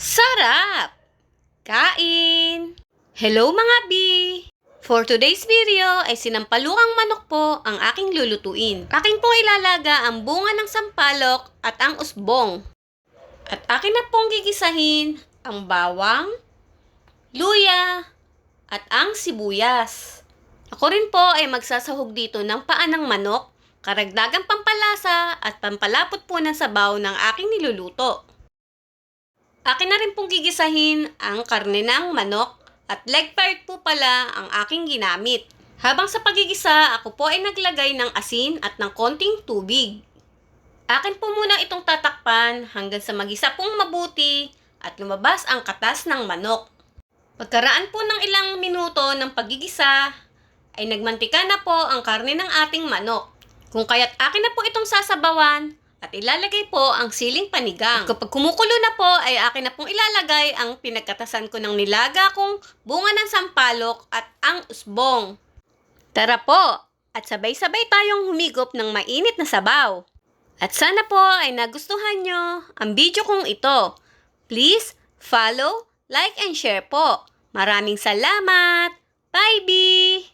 Sarap! Kain! Hello mga bi! For today's video ay sinampalukang manok po ang aking lulutuin. Aking pong ilalaga ang bunga ng sampalok at ang usbong. At akin na pong gigisahin ang bawang, luya, at ang sibuyas. Ako rin po ay magsasahog dito ng paa ng manok, karagdagang pampalasa at pampalapot po ng sabaw ng aking niluluto. Akin na rin pong gigisahin ang karne ng manok at leg part po pala ang aking ginamit. Habang sa pagigisa, ako po ay naglagay ng asin at ng konting tubig. Akin po muna itong tatakpan hanggang sa magisa pong mabuti at lumabas ang katas ng manok. Pagkaraan po ng ilang minuto ng pagigisa, ay nagmantika na po ang karne ng ating manok. Kung kaya't akin na po itong sasabawan at ilalagay po ang siling panigang. At kapag kumukulo na po, ay akin na pong ilalagay ang pinagkatasan ko ng nilaga kong bunga ng sampalok at ang usbong. Tara po! At sabay-sabay tayong humigop ng mainit na sabaw. At sana po ay nagustuhan nyo ang video kong ito. Please follow, like, and share po. Maraming salamat! Bye, Bee!